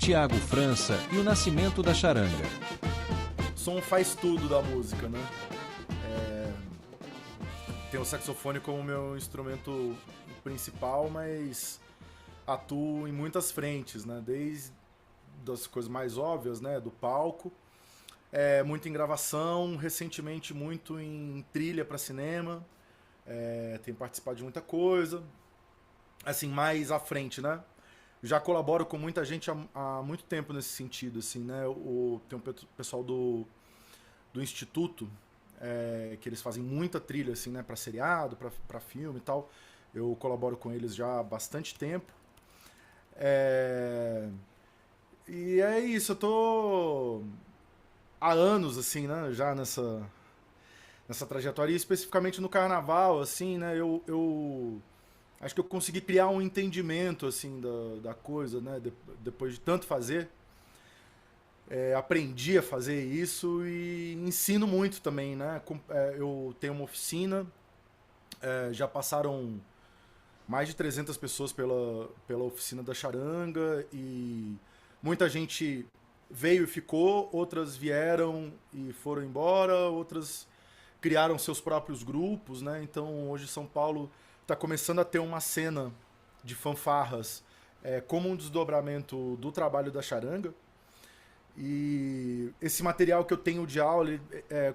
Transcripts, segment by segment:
Tiago França e o nascimento da charanga. Som faz tudo da música, né? Tenho o saxofone como meu instrumento principal, mas atuo em muitas frentes, né? Desde das coisas mais óbvias, né? Do palco, muito em gravação, recentemente muito em trilha para cinema, tenho participado de muita coisa, assim, mais à frente, né? Já colaboro com muita gente há muito tempo nesse sentido, assim, né? Tem um pessoal do Instituto, que eles fazem muita trilha, assim, né? Para seriado, para filme e tal. Eu colaboro com eles já há bastante tempo. E é isso, eu tô há anos, assim, né? Já nessa trajetória, e especificamente no carnaval, assim, né? Eu acho que eu consegui criar um entendimento, assim, da coisa, né? Depois de tanto fazer. Aprendi a fazer isso e ensino muito também, né? Eu tenho uma oficina, já passaram mais de 300 pessoas pela oficina da charanga e muita gente veio e ficou, outras vieram e foram embora, outras criaram seus próprios grupos, né? Então hoje São Paulo está começando a ter uma cena de fanfarras como um desdobramento do trabalho da charanga. E esse material que eu tenho de aula,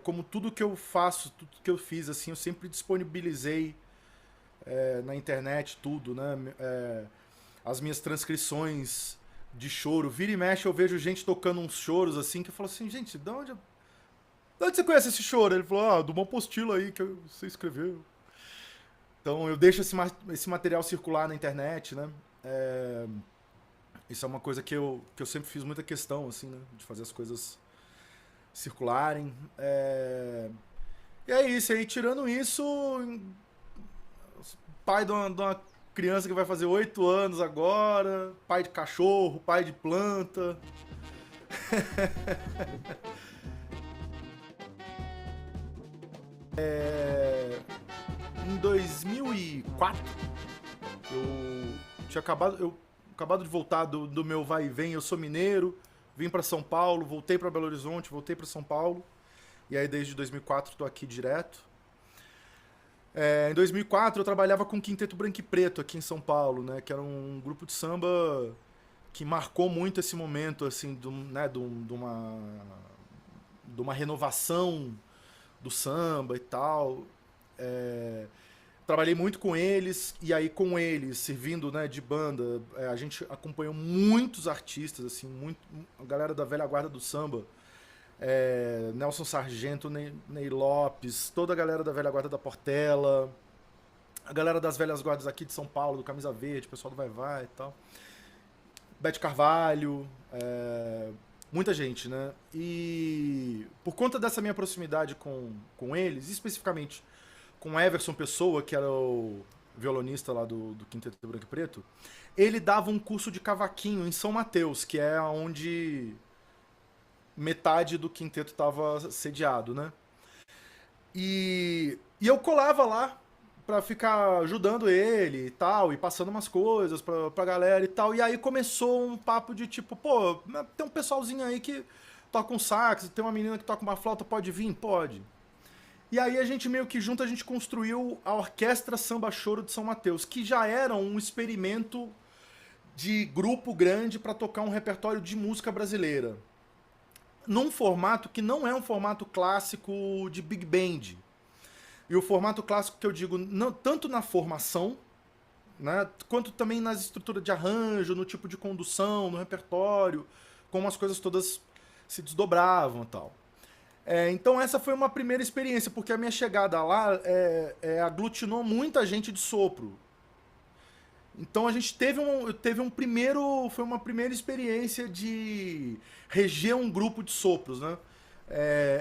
como tudo que eu faço, tudo que eu fiz, assim, eu sempre disponibilizei na internet, tudo, né? As minhas transcrições de choro. Vira e mexe, eu vejo gente tocando uns choros, assim, que eu falo assim, gente, de onde você conhece esse choro? Ele falou, do uma apostila aí que você escreveu. Então eu deixo esse material circular na internet, né? Isso é uma coisa que eu sempre fiz muita questão, assim, né? De fazer as coisas circularem. E é isso. Aí, tirando isso, pai de uma criança que vai fazer 8 anos agora, pai de cachorro, pai de planta. Em 2004, eu tinha acabado de voltar do meu vai e vem. Eu sou mineiro, vim para São Paulo, voltei para Belo Horizonte, voltei para São Paulo. E aí desde 2004 estou aqui direto. Em 2004 eu trabalhava com o Quinteto Branco e Preto aqui em São Paulo, né? Que era um grupo de samba que marcou muito esse momento, assim, né? de uma renovação do samba e tal. Trabalhei muito com eles, e aí com eles, servindo, né, de banda, a gente acompanhou muitos artistas, assim, a galera da velha guarda do samba, Nelson Sargento, Ney Lopes, toda a galera da velha guarda da Portela, a galera das velhas guardas aqui de São Paulo, do Camisa Verde, o pessoal do Vai Vai e tal, Bete Carvalho, muita gente, né? E por conta dessa minha proximidade com eles, especificamente com Everson Pessoa, que era o violonista lá do Quinteto Branco e Preto, ele dava um curso de cavaquinho em São Mateus, que é onde metade do quinteto estava sediado, né? E eu colava lá pra ficar ajudando ele e tal, e passando umas coisas pra galera e tal. E aí começou um papo de tipo, pô, tem um pessoalzinho aí que toca um sax, tem uma menina que toca uma flauta, pode vir? Pode. E aí a gente meio que junto, a gente construiu a Orquestra Samba Choro de São Mateus, que já era um experimento de grupo grande para tocar um repertório de música brasileira. Num formato que não é um formato clássico de big band. E o formato clássico que eu digo, não, tanto na formação, né, quanto também nas estruturas de arranjo, no tipo de condução, no repertório, como as coisas todas se desdobravam e tal. Então essa foi uma primeira experiência, porque a minha chegada lá aglutinou muita gente de sopro. Então a gente foi uma primeira experiência de reger um grupo de sopros, né?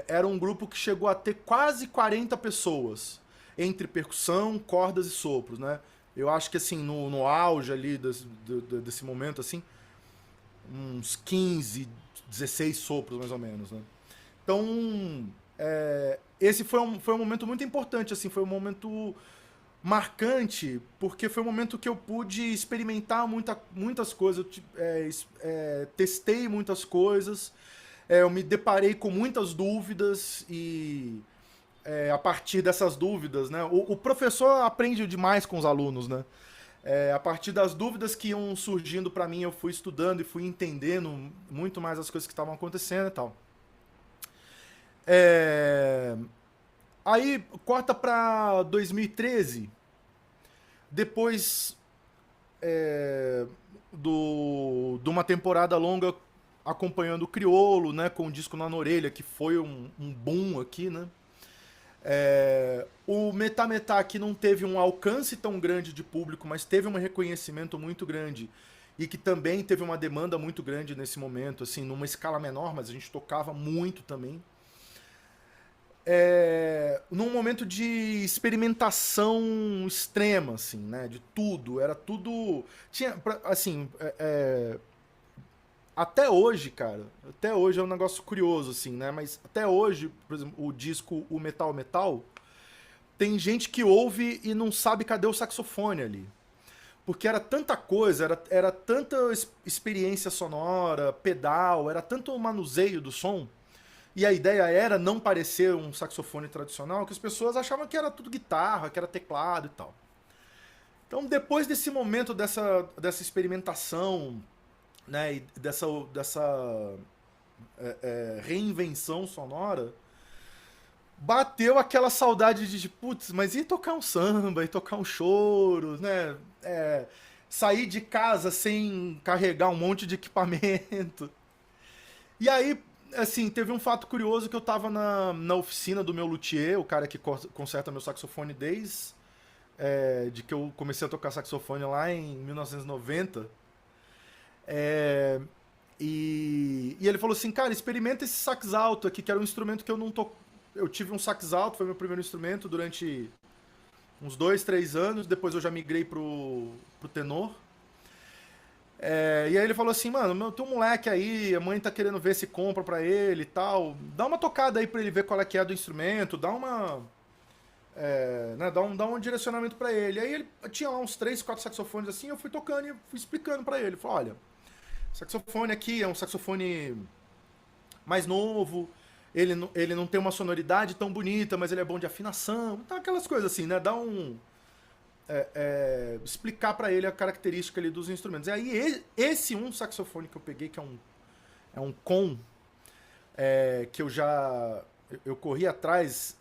Era um grupo que chegou a ter quase 40 pessoas, entre percussão, cordas e sopros, né? Eu acho que assim, no auge ali desse momento, assim, uns 15, 16 sopros mais ou menos, né? Então, esse foi um momento muito importante, assim, foi um momento marcante porque foi um momento que eu pude experimentar muitas coisas, testei muitas coisas, eu me deparei com muitas dúvidas e a partir dessas dúvidas, né, o professor aprende demais com os alunos, né? A partir das dúvidas que iam surgindo para mim, eu fui estudando e fui entendendo muito mais as coisas que estavam acontecendo e tal. É, Aí corta pra 2013, depois de uma temporada longa acompanhando o Criolo, né, com o disco na orelha, que foi um boom aqui, né? O Metá Metá que não teve um alcance tão grande de público, mas teve um reconhecimento muito grande e que também teve uma demanda muito grande nesse momento, assim, numa escala menor, mas a gente tocava muito também. Num momento de experimentação extrema, assim, né? De tudo. Era tudo. Tinha, assim, até hoje, cara. Até hoje é um negócio curioso, assim, né? Mas até hoje, por exemplo, o disco O Metal Metal, tem gente que ouve e não sabe cadê o saxofone ali. Porque era tanta coisa, era tanta experiência sonora, pedal, era tanto manuseio do som. E a ideia era não parecer um saxofone tradicional, que as pessoas achavam que era tudo guitarra, que era teclado e tal. Então, depois desse momento dessa experimentação, né, e dessa reinvenção sonora, bateu aquela saudade de, putz, mas e tocar um samba, e tocar um choro, né? Sair de casa sem carregar um monte de equipamento. E aí, assim, teve um fato curioso que eu tava na oficina do meu luthier, o cara que conserta meu saxofone desde de que eu comecei a tocar saxofone lá em 1990. E ele falou assim, cara, experimenta esse sax alto aqui, que era um instrumento que eu não tô. Eu tive um sax alto, foi meu primeiro instrumento durante uns 2, 3 anos, depois eu já migrei pro tenor. E aí ele falou assim, mano, tem um moleque aí, a mãe tá querendo ver se compra pra ele e tal. Dá uma tocada aí pra ele ver qual é que é do instrumento, dá uma. Né, dá um direcionamento pra ele. Aí ele tinha lá uns 3, 4 saxofones assim, eu fui tocando e fui explicando pra ele. Falei, olha, saxofone aqui é um saxofone mais novo, ele não tem uma sonoridade tão bonita, mas ele é bom de afinação. Então aquelas coisas assim, né? Dá um. Explicar pra ele a característica ali dos instrumentos. E aí esse saxofone que eu peguei, que é um com, que eu corri atrás,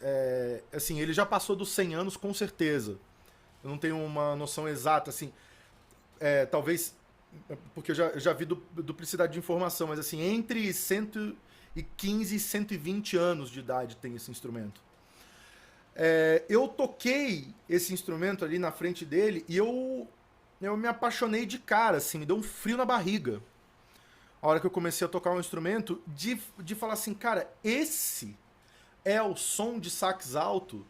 assim, ele já passou dos 100 anos com certeza. Eu não tenho uma noção exata, assim, talvez, porque eu já vi duplicidade de informação, mas assim, entre 115 e 120 anos de idade tem esse instrumento. Eu toquei esse instrumento ali na frente dele e eu me apaixonei de cara, assim, me deu um frio na barriga. A hora que eu comecei a tocar um instrumento, de falar assim, cara, esse é o som de sax alto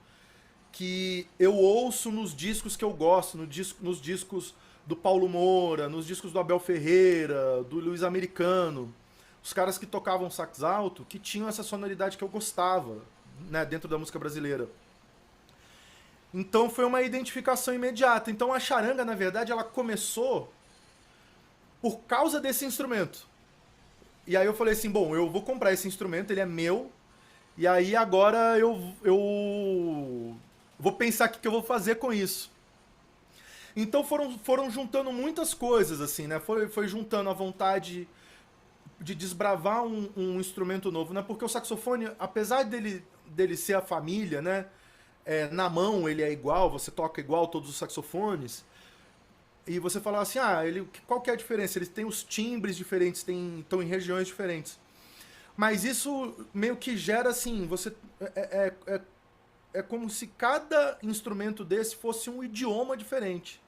que eu ouço nos discos que eu gosto, nos discos do Paulo Moura, nos discos do Abel Ferreira, do Luiz Americano. Os caras que tocavam sax alto, que tinham essa sonoridade que eu gostava, né, dentro da música brasileira. Então foi uma identificação imediata. Então a charanga, na verdade, ela começou por causa desse instrumento. E aí eu falei assim, bom, eu vou comprar esse instrumento, ele é meu. E aí agora eu vou pensar o que eu vou fazer com isso. Então foram juntando muitas coisas, assim, né? Foi juntando a vontade de desbravar um instrumento novo, né? Porque o saxofone, apesar dele ser a família, né? Na mão ele é igual, você toca igual todos os saxofones. E você fala assim, qual que é a diferença? Eles têm os timbres diferentes, estão em regiões diferentes. Mas isso meio que gera assim, é como se cada instrumento desse fosse um idioma diferente.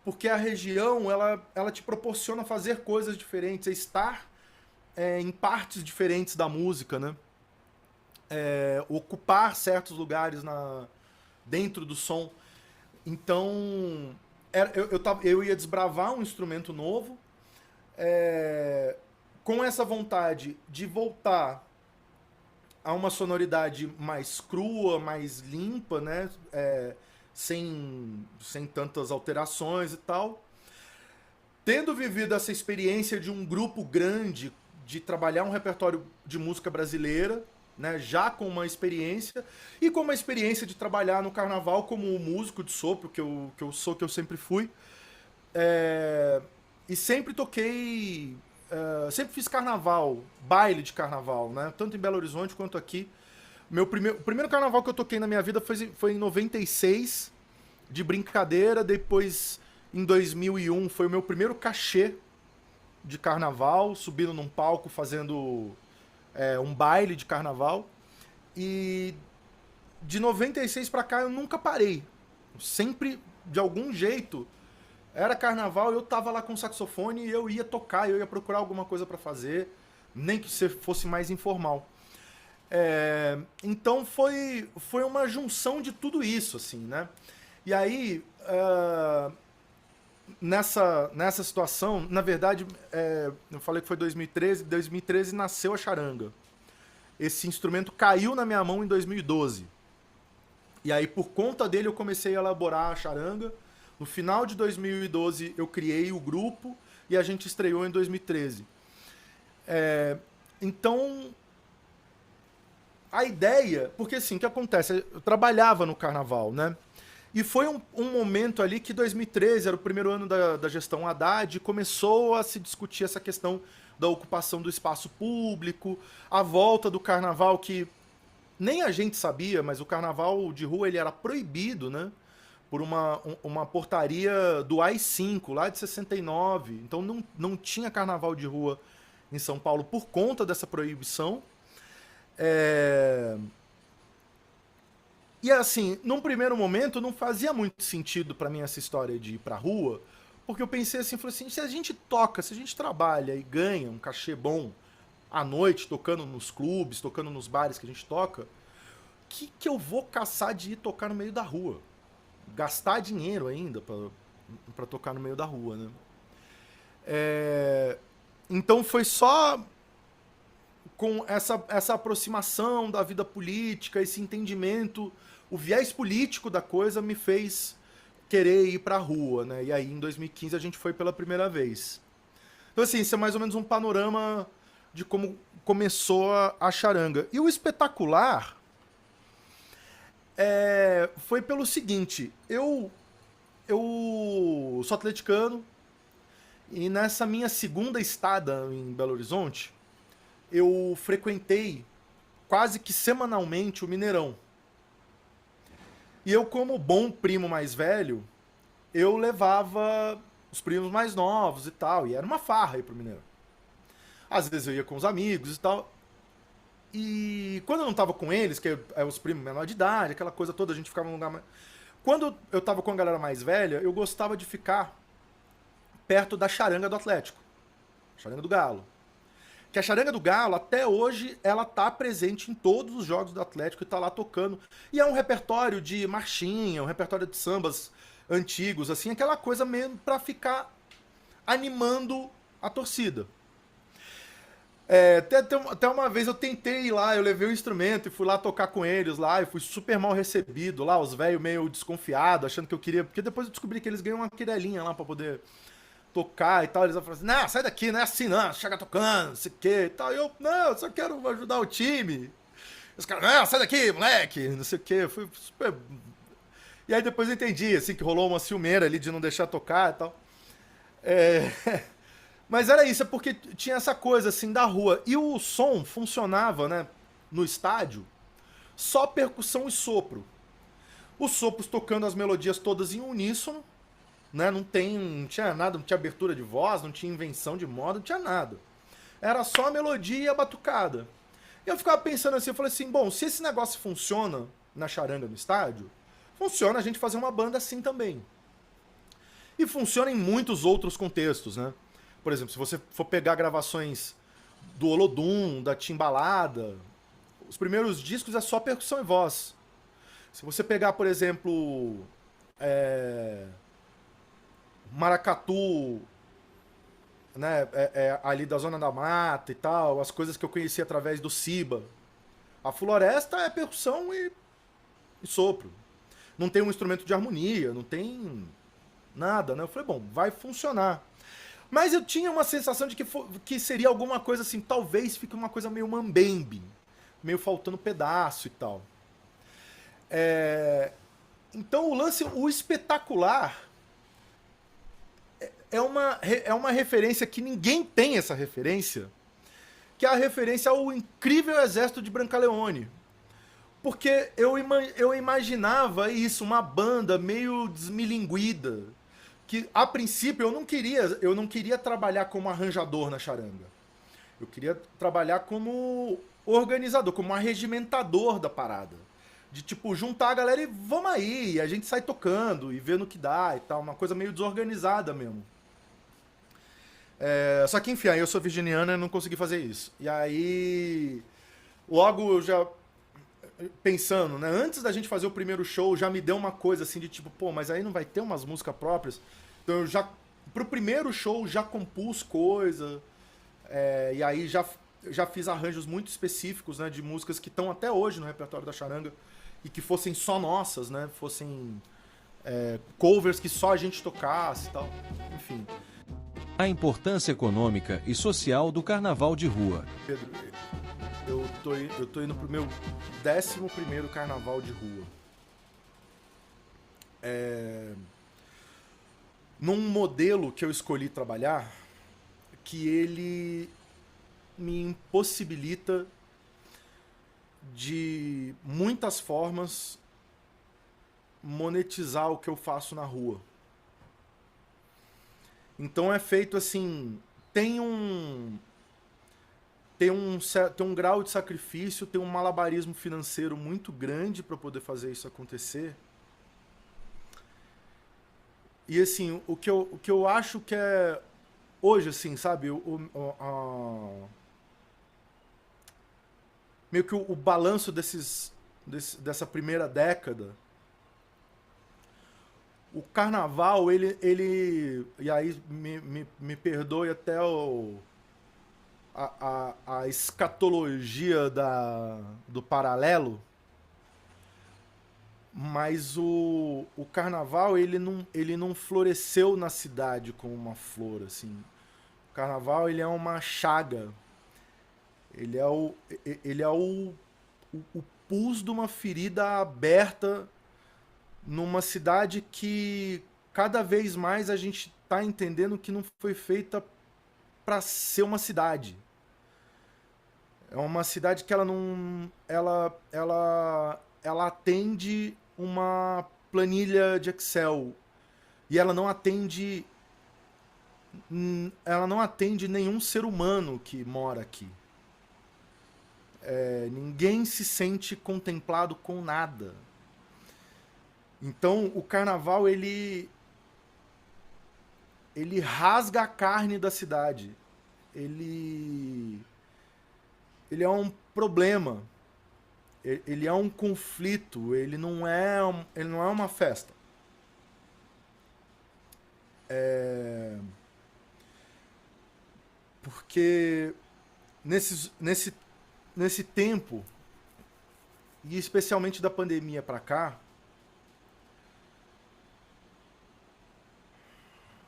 Porque a região, ela te proporciona fazer coisas diferentes, estar em partes diferentes da música, né? Ocupar certos lugares dentro do som. Então, eu ia desbravar um instrumento novo, com essa vontade de voltar a uma sonoridade mais crua, mais limpa, né? sem tantas alterações e tal. Tendo vivido essa experiência de um grupo grande, de trabalhar um repertório de música brasileira, né, já com uma experiência, e com uma experiência de trabalhar no carnaval como músico de sopro, que eu sempre fui. E sempre toquei, sempre fiz carnaval, baile de carnaval, né, tanto em Belo Horizonte quanto aqui. O primeiro carnaval que eu toquei na minha vida foi em 96, de brincadeira. Depois, em 2001, foi o meu primeiro cachê de carnaval, subindo num palco, fazendo um baile de carnaval. E de 96 pra cá eu nunca parei. Sempre, de algum jeito, era carnaval, eu tava lá com o saxofone e eu ia tocar, eu ia procurar alguma coisa pra fazer, nem que fosse mais informal. Então foi uma junção de tudo isso, assim, né? E aí, nessa situação, na verdade, eu falei que foi 2013 nasceu a charanga. Esse instrumento caiu na minha mão em 2012. E aí, por conta dele, eu comecei a elaborar a charanga. No final de 2012, eu criei o grupo e a gente estreou em 2013. Então, a ideia... Porque assim, o que acontece? Eu trabalhava no carnaval, né? E foi um momento ali que 2013 era o primeiro ano da gestão Haddad, e começou a se discutir essa questão da ocupação do espaço público, a volta do carnaval, que nem a gente sabia, mas o carnaval de rua ele era proibido, né? Por uma portaria do AI-5, lá de 69. Então não tinha carnaval de rua em São Paulo por conta dessa proibição. E assim, num primeiro momento não fazia muito sentido pra mim essa história de ir pra rua, porque eu pensei assim, falei assim, se a gente toca, se a gente trabalha e ganha um cachê bom à noite, tocando nos clubes, tocando nos bares que a gente toca, que eu vou caçar de ir tocar no meio da rua? Gastar dinheiro ainda pra tocar no meio da rua, né? Então foi só com essa aproximação da vida política, esse entendimento, o viés político da coisa me fez querer ir pra rua, né? E aí em 2015 a gente foi pela primeira vez. Então assim, isso é mais ou menos um panorama de como começou a charanga. E o espetacular foi pelo seguinte, eu sou atleticano e nessa minha segunda estada em Belo Horizonte, eu frequentei quase que semanalmente o Mineirão. E eu, como bom primo mais velho, eu levava os primos mais novos e tal. E era uma farra ir pro Mineirão. Às vezes eu ia com os amigos e tal. E quando eu não tava com eles, que é os primos menor de idade, aquela coisa toda, a gente ficava num lugar mais... Quando eu tava com a galera mais velha, eu gostava de ficar perto da charanga do Atlético. Charanga do Galo. Que a charanga do Galo, até hoje, ela tá presente em todos os jogos do Atlético e tá lá tocando. E é um repertório de marchinha, um repertório de sambas antigos, assim, aquela coisa mesmo pra ficar animando a torcida. Até uma vez eu tentei ir lá, eu levei o instrumento e fui lá tocar com eles lá, e fui super mal recebido lá, os velhos meio desconfiados, achando que eu queria... Porque depois eu descobri que eles ganham uma querelinha lá pra poder tocar e tal, eles vão falar assim, não, sai daqui, não é assim não, chega tocando, não sei o que e tal. E eu, não, eu só quero ajudar o time. Os caras, não, sai daqui, moleque, não sei o que, fui super... E aí depois eu entendi, assim, que rolou uma ciumeira ali de não deixar tocar e tal. Mas era isso, é porque tinha essa coisa, assim, da rua. E o som funcionava, né, no estádio, só percussão e sopro. Os sopros tocando as melodias todas em uníssono, né? Não tinha nada, não tinha abertura de voz, não tinha invenção de moda, não tinha nada. Era só a melodia e a batucada. E eu ficava pensando assim, eu falei assim, bom, se esse negócio funciona na charanga no estádio, funciona a gente fazer uma banda assim também. E funciona em muitos outros contextos, né? Por exemplo, se você for pegar gravações do Olodum, da Timbalada, os primeiros discos é só percussão e voz. Se você pegar, por exemplo, Maracatu, né, ali da Zona da Mata e tal, as coisas que eu conheci através do Ciba. A Floresta é percussão e sopro. não tem um instrumento de harmonia, não tem nada, né? Eu falei, bom, vai funcionar. Mas eu tinha uma sensação de que seria alguma coisa assim, talvez fique uma coisa meio mambembe, meio faltando pedaço e tal. Então o lance, o espetacular é uma referência que ninguém tem essa referência, que é a referência ao incrível exército de Brancaleone. Porque eu imaginava isso, uma banda meio desmilinguida, que a princípio eu não queria trabalhar como arranjador na charanga. Eu queria trabalhar como organizador, como arregimentador da parada. De tipo, juntar a galera e vamos aí, a gente sai tocando e vendo o que dá e tal, uma coisa meio desorganizada mesmo. Só que enfim, aí eu sou virginiana e não consegui fazer isso. E aí, logo eu já pensando, né? Antes da gente fazer o primeiro show, já me deu uma coisa assim de tipo, pô, mas aí não vai ter umas músicas próprias? Então eu já, pro primeiro show, já compus coisa, e aí já fiz arranjos muito específicos, né? De músicas que estão até hoje no repertório da charanga e que fossem só nossas, né? Fossem covers que só a gente tocasse e tal. Enfim. A importância econômica e social do carnaval de rua. Pedro, eu tô indo pro meu 11º carnaval de rua. Num modelo que eu escolhi trabalhar, que ele me impossibilita de muitas formas monetizar o que eu faço na rua. Então é feito assim, tem um grau de sacrifício, tem um malabarismo financeiro muito grande para poder fazer isso acontecer. E assim, o que eu acho que é hoje, assim, sabe, meio que o balanço dessa primeira década, o carnaval, ele e aí me perdoe até a escatologia do paralelo, mas o carnaval ele não floresceu na cidade como uma flor, assim. O carnaval ele é uma chaga, ele é o pus de uma ferida aberta numa cidade que cada vez mais a gente tá entendendo que não foi feita para ser uma cidade. É uma cidade que ela não ela atende uma planilha de Excel e ela não atende nenhum ser humano que mora aqui. Ninguém se sente contemplado com nada. Então o carnaval ele rasga a carne da cidade. Ele é um problema. Ele é um conflito. Ele não é uma festa. Porque nesse tempo, e especialmente da pandemia para cá,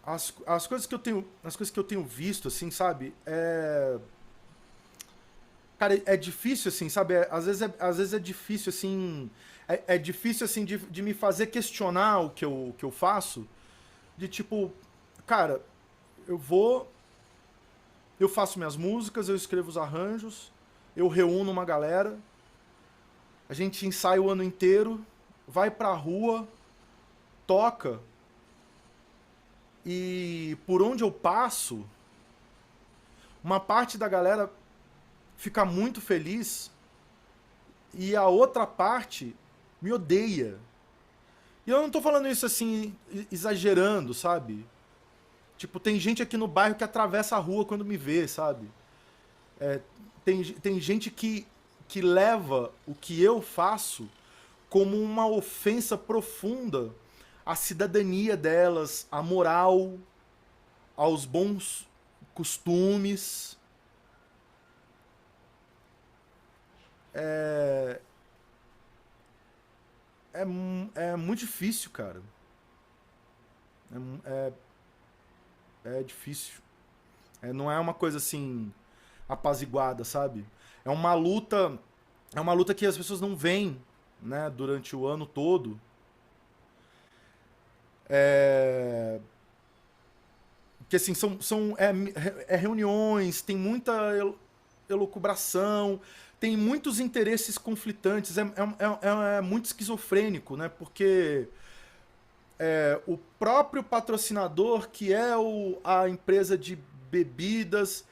as coisas que eu tenho visto, assim, sabe? Cara, é difícil, assim, sabe? Às vezes é difícil, assim. É difícil, assim, de me fazer questionar o que eu faço. De tipo, cara, eu faço minhas músicas, eu escrevo os arranjos, eu reúno uma galera, a gente ensaia o ano inteiro, vai pra rua, toca. E por onde eu passo, uma parte da galera fica muito feliz e a outra parte me odeia. E eu não tô falando isso assim, exagerando, sabe? Tipo, tem gente aqui no bairro que atravessa a rua quando me vê, sabe? Tem gente que leva o que eu faço como uma ofensa profunda à cidadania delas, à moral, aos bons costumes. é muito difícil, cara. É difícil. Não é uma coisa assim apaziguada, sabe? É uma luta que as pessoas não veem, né, durante o ano todo. Que assim, reuniões, tem muita elucubração, tem muitos interesses conflitantes, é muito esquizofrênico, né? Porque o próprio patrocinador, que é a empresa de bebidas,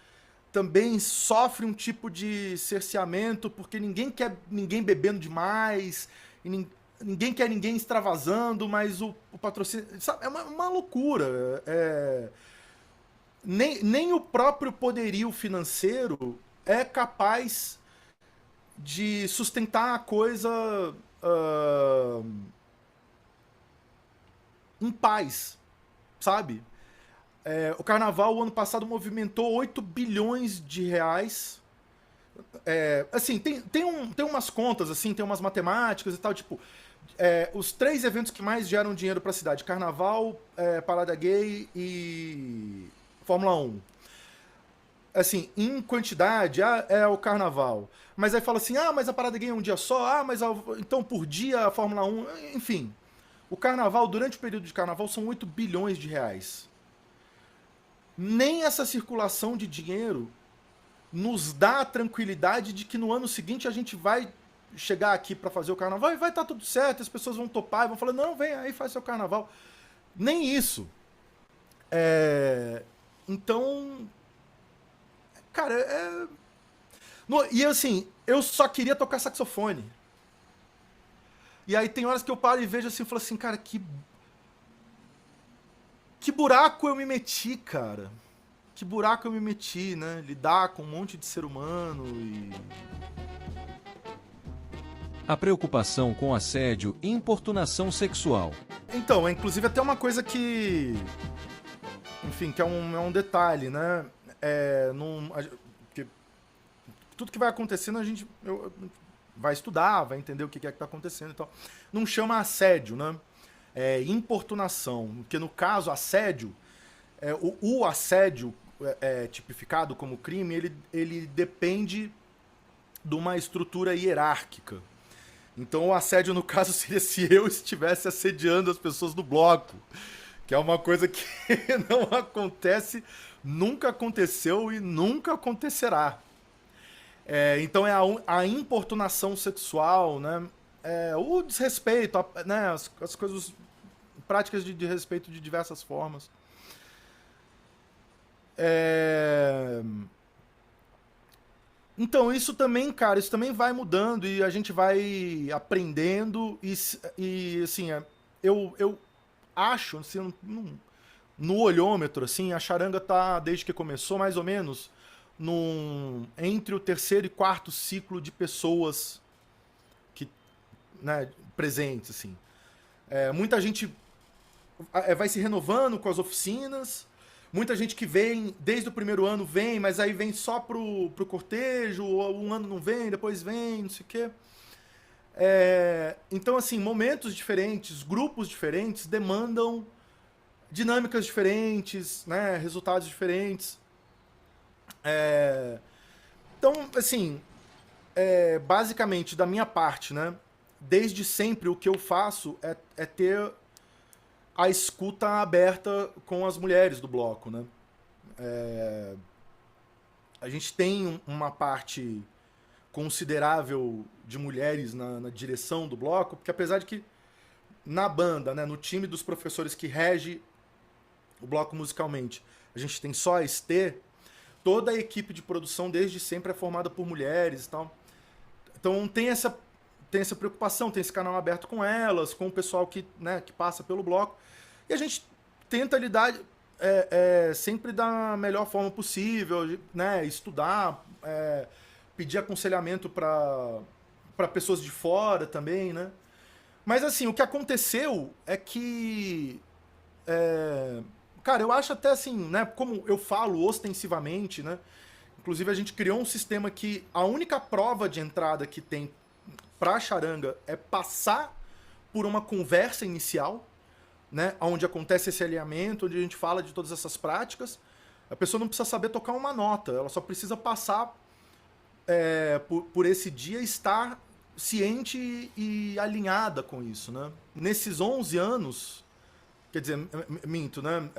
também sofre um tipo de cerceamento, porque ninguém quer ninguém bebendo demais, e ninguém quer ninguém extravasando, mas o patrocínio... Sabe, é uma loucura. Nem o próprio poderio financeiro é capaz de sustentar a coisa em paz, sabe? O carnaval, o ano passado, movimentou 8 bilhões de reais. Assim, tem umas contas, assim, tem umas matemáticas e tal, tipo... os 3 eventos que mais geram dinheiro pra cidade: Carnaval, Parada Gay e Fórmula 1. Assim, em quantidade, é o Carnaval. Mas aí fala assim, mas a Parada Gay é um dia só, então por dia a Fórmula 1... Enfim, o Carnaval, durante o período de Carnaval, são 8 bilhões de reais. Nem essa circulação de dinheiro nos dá a tranquilidade de que no ano seguinte a gente vai chegar aqui para fazer o carnaval e vai estar tudo certo, as pessoas vão topar e vão falar, não, vem aí, faz seu carnaval. Nem isso. Então, cara, e assim, eu só queria tocar saxofone. E aí tem horas que eu paro e vejo assim, e falo assim, cara, que buraco eu me meti, cara. Que buraco eu me meti, né? Lidar com um monte de ser humano e... A preocupação com assédio e importunação sexual. Então, inclusive até uma coisa que... Enfim, que é um detalhe, né? Tudo que vai acontecendo a gente vai estudar, vai entender o que é que tá acontecendo e tal. Não chama assédio, né? Importunação. Porque no caso, assédio, o assédio tipificado como crime, ele depende de uma estrutura hierárquica. Então o assédio, no caso, seria se eu estivesse assediando as pessoas do bloco. Que é uma coisa que não acontece, nunca aconteceu e nunca acontecerá. Então é a importunação sexual, né? O desrespeito, né? As coisas, práticas de respeito de diversas formas. Então, isso também, cara, isso também vai mudando e a gente vai aprendendo e assim, eu acho, assim, no olhômetro, assim, a charanga tá, desde que começou, mais ou menos, entre o 3º e 4º ciclo de pessoas que, né, presentes, assim. Muita gente vai se renovando com as oficinas, muita gente que vem, desde o primeiro ano vem, mas aí vem só pro cortejo, um ano não vem, depois vem, não sei o quê. Então, assim, momentos diferentes, grupos diferentes demandam dinâmicas diferentes, né, resultados diferentes. Então, assim, basicamente, da minha parte, né, desde sempre o que eu faço é ter a escuta aberta com as mulheres do bloco, né? A gente tem uma parte considerável de mulheres na direção do bloco, porque apesar de que na banda, né, no time dos professores que rege o bloco musicalmente, a gente tem só a ST, toda a equipe de produção desde sempre é formada por mulheres e tal. Então tem essa preocupação, tem esse canal aberto com elas, com o pessoal que, né, que passa pelo bloco. E a gente tenta lidar sempre da melhor forma possível, né, estudar, pedir aconselhamento para pessoas de fora também, né? Mas assim, o que aconteceu é que... cara, eu acho até assim, né, como eu falo ostensivamente, né? Inclusive a gente criou um sistema que a única prova de entrada que tem pra charanga é passar por uma conversa inicial, né, onde acontece esse alinhamento, onde a gente fala de todas essas práticas. A pessoa não precisa saber tocar uma nota, ela só precisa passar por esse dia e estar ciente e alinhada com isso, né? Nesses 11 anos, quer dizer, minto, né?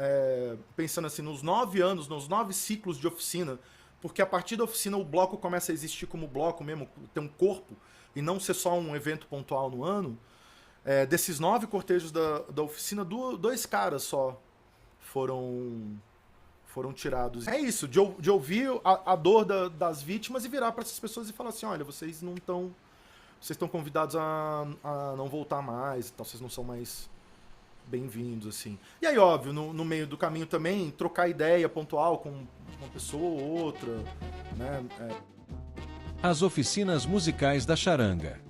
Pensando assim, nos 9 anos, nos 9 ciclos de oficina, porque a partir da oficina o bloco começa a existir como bloco mesmo, ter um corpo, e não ser só um evento pontual no ano. Desses 9 cortejos da oficina, 2 caras só foram tirados. É isso, de ouvir a dor das vítimas e virar para essas pessoas e falar assim, olha, vocês estão convidados a não voltar mais, então vocês não são mais bem-vindos, assim. E aí, óbvio, no meio do caminho também, trocar ideia pontual com uma pessoa ou outra, né? As oficinas musicais da charanga.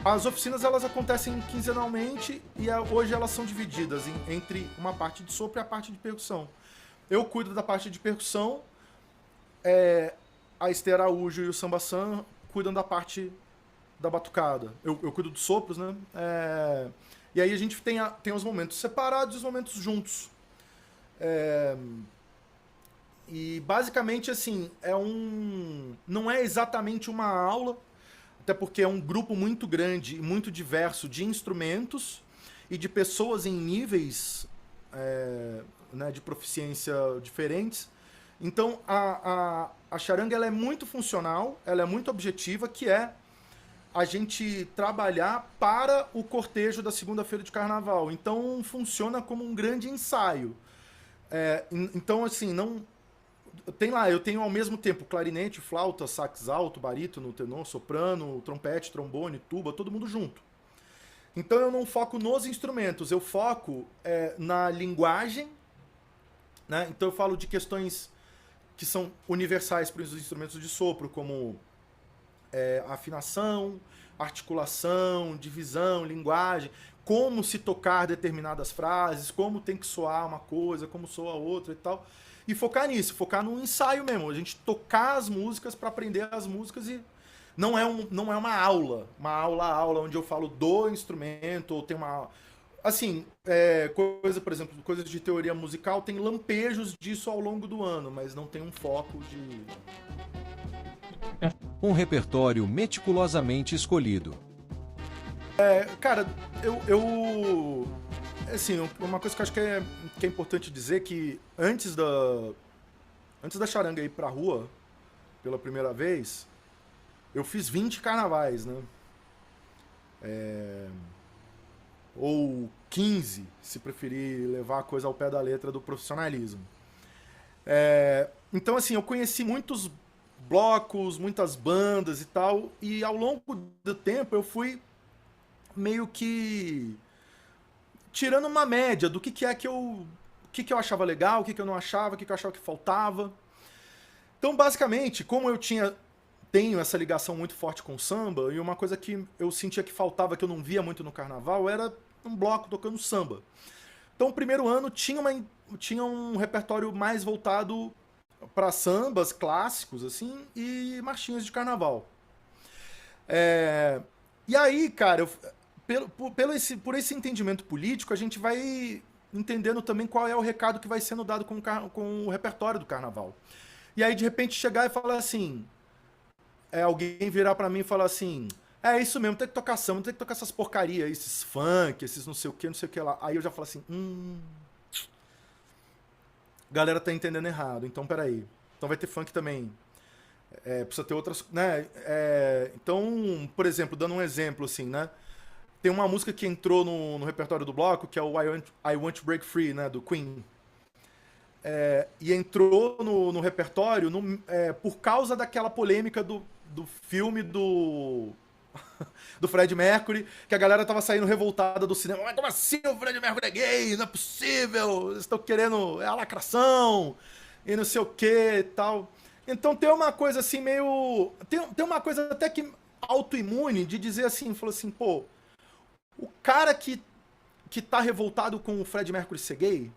As oficinas, elas acontecem quinzenalmente e hoje elas são divididas entre uma parte de sopro e a parte de percussão. Eu cuido da parte de percussão, a Esther Araújo e o Samba Sam cuidam da parte da batucada. Eu cuido dos sopros, né? E aí a gente tem os momentos separados e os momentos juntos. E basicamente, assim, não é exatamente uma aula, até porque é um grupo muito grande e muito diverso de instrumentos e de pessoas em níveis né, de proficiência diferentes. Então, a charanga, ela é muito funcional, ela é muito objetiva, que é a gente trabalhar para o cortejo da segunda-feira de carnaval. Então, funciona como um grande ensaio. Então, assim, não... eu tenho ao mesmo tempo clarinete, flauta, sax alto, barítono, tenor, soprano, trompete, trombone, tuba, todo mundo junto. Então eu não foco nos instrumentos, eu foco na linguagem, né? Então eu falo de questões que são universais para os instrumentos de sopro, como afinação, articulação, divisão, linguagem, como se tocar determinadas frases, como tem que soar uma coisa, como soa outra e tal. E focar nisso, focar no ensaio mesmo, a gente tocar as músicas para aprender as músicas e não é uma aula onde eu falo do instrumento, ou tem uma... Assim, por exemplo, coisas de teoria musical, tem lampejos disso ao longo do ano, mas não tem um foco de... Um repertório meticulosamente escolhido. Cara, assim, uma coisa que eu acho que é importante dizer que antes da charanga ir pra rua pela primeira vez, eu fiz 20 carnavais, né? Ou 15, se preferir levar a coisa ao pé da letra do profissionalismo. Então, assim, eu conheci muitos blocos, muitas bandas e tal, e ao longo do tempo eu fui meio que tirando uma média do que eu achava legal, o que eu não achava, o que eu achava que faltava. Então, basicamente, como eu tenho essa ligação muito forte com o samba, e uma coisa que eu sentia que faltava, que eu não via muito no carnaval, era um bloco tocando samba. Então, o primeiro ano tinha um repertório mais voltado para sambas clássicos, assim, e marchinhas de carnaval. E aí, cara, por esse entendimento político, a gente vai entendendo também qual é o recado que vai sendo dado com o repertório do carnaval. E aí, de repente, chegar e falar assim... alguém virar pra mim e falar assim... isso mesmo, tem que tocar samba, tem que tocar essas porcarias, esses funk, esses não sei o que lá. Aí eu já falo assim... galera tá entendendo errado, então peraí. Então vai ter funk também. Precisa ter outras... né? Então, por exemplo, dando um exemplo assim, né? Tem uma música que entrou no repertório do bloco, que é o I Want to Break Free, né? Do Queen. E entrou no repertório por causa daquela polêmica do filme do Fred Mercury, que a galera tava saindo revoltada do cinema. Mas como assim o Fred Mercury é gay? Não é possível! Eles estão querendo... a lacração! E não sei o que e tal. Então tem uma coisa assim meio... Tem uma coisa até que autoimune de dizer assim, falou assim, pô, o cara que tá revoltado com o Fred Mercury ser gay,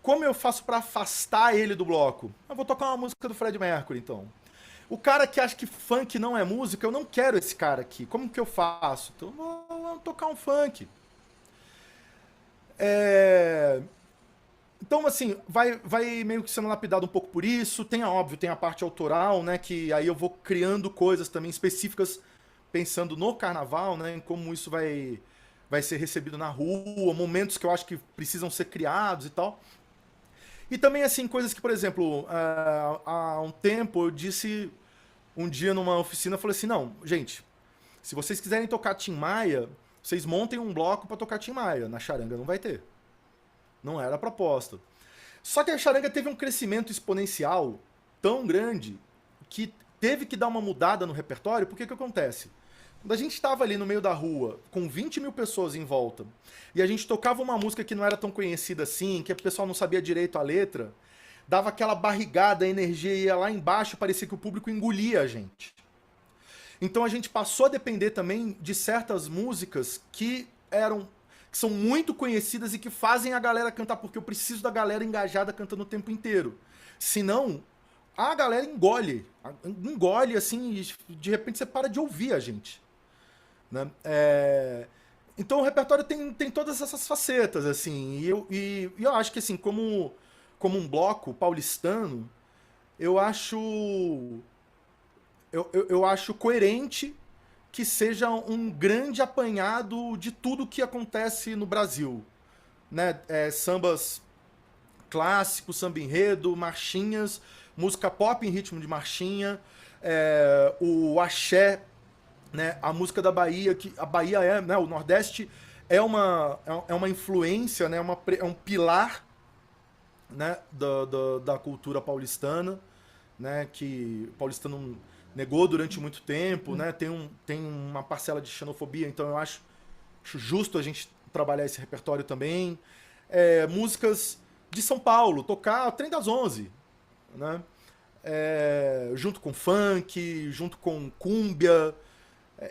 como eu faço pra afastar ele do bloco? Eu vou tocar uma música do Fred Mercury, então. O cara que acha que funk não é música, eu não quero esse cara aqui. Como que eu faço? Então, vou tocar um funk. Então, assim, vai meio que sendo lapidado um pouco por isso. Óbvio, tem a parte autoral, né? Que aí eu vou criando coisas também específicas, pensando no carnaval, né? Em como isso vai ser recebido na rua, momentos que eu acho que precisam ser criados e tal. E também, assim, coisas que, por exemplo, há um tempo eu disse um dia numa oficina, eu falei assim, não, gente, se vocês quiserem tocar Tim Maia, vocês montem um bloco pra tocar Tim Maia. Na charanga não vai ter. Não era a proposta. Só que a charanga teve um crescimento exponencial tão grande que teve que dar uma mudada no repertório, porque o que acontece? Quando a gente estava ali no meio da rua, com 20 mil pessoas em volta, e a gente tocava uma música que não era tão conhecida assim, que o pessoal não sabia direito a letra, dava aquela barrigada, a energia ia lá embaixo, parecia que o público engolia a gente. Então a gente passou a depender também de certas músicas que são muito conhecidas e que fazem a galera cantar, porque eu preciso da galera engajada cantando o tempo inteiro. Senão, a galera engole assim, e de repente você para de ouvir a gente. Né? Então o repertório tem todas essas facetas, assim, e eu acho que, assim, como um bloco paulistano, eu acho coerente que seja um grande apanhado de tudo que acontece no Brasil. Né? Sambas clássicos, samba enredo, marchinhas, música pop em ritmo de marchinha, o axé, né? A música da Bahia, que a Bahia né? O Nordeste é uma influência, né? É um pilar, né? da cultura paulistana, né? Que o paulistano negou durante muito tempo, né? Tem uma parcela de xenofobia, então eu acho justo a gente trabalhar esse repertório também. Músicas de São Paulo, tocar Trem das 11, né? Junto com funk, junto com cúmbia.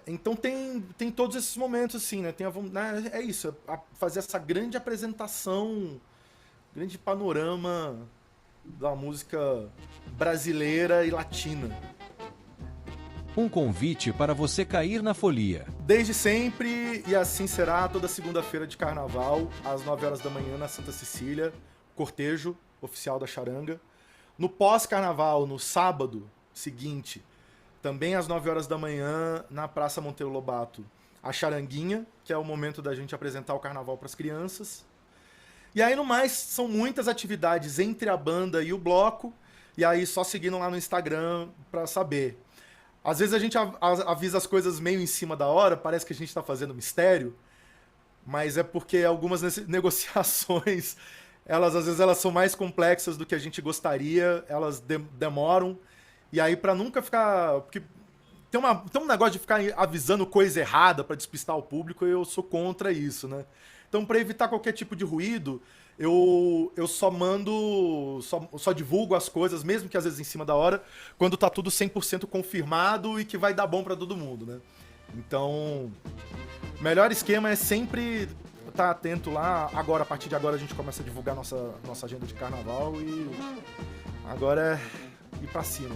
Então tem todos esses momentos, assim, né? Né? É isso, fazer essa grande apresentação, grande panorama da música brasileira e latina. Um convite para você cair na folia. Desde sempre, e assim será, toda segunda-feira de carnaval, às 9 horas da manhã, na Santa Cecília, cortejo oficial da charanga. No pós-carnaval, no sábado seguinte, também às 9 horas da manhã, na Praça Monteiro Lobato, a charanguinha, que é o momento da gente apresentar o carnaval para as crianças. E aí, no mais, são muitas atividades entre a banda e o bloco, e aí só seguindo lá no Instagram para saber. Às vezes a gente avisa as coisas meio em cima da hora, parece que a gente está fazendo mistério, mas é porque algumas negociações, às vezes elas são mais complexas do que a gente gostaria, elas demoram, e aí para nunca ficar... Porque tem um negócio de ficar avisando coisa errada para despistar o público, e eu sou contra isso, né? Então, para evitar qualquer tipo de ruído, eu só divulgo as coisas, mesmo que às vezes em cima da hora, quando tá tudo 100% confirmado e que vai dar bom para todo mundo, né? Então, o melhor esquema é sempre estar atento lá. Agora, a partir de agora, a gente começa a divulgar nossa agenda de carnaval e agora é ir pra cima.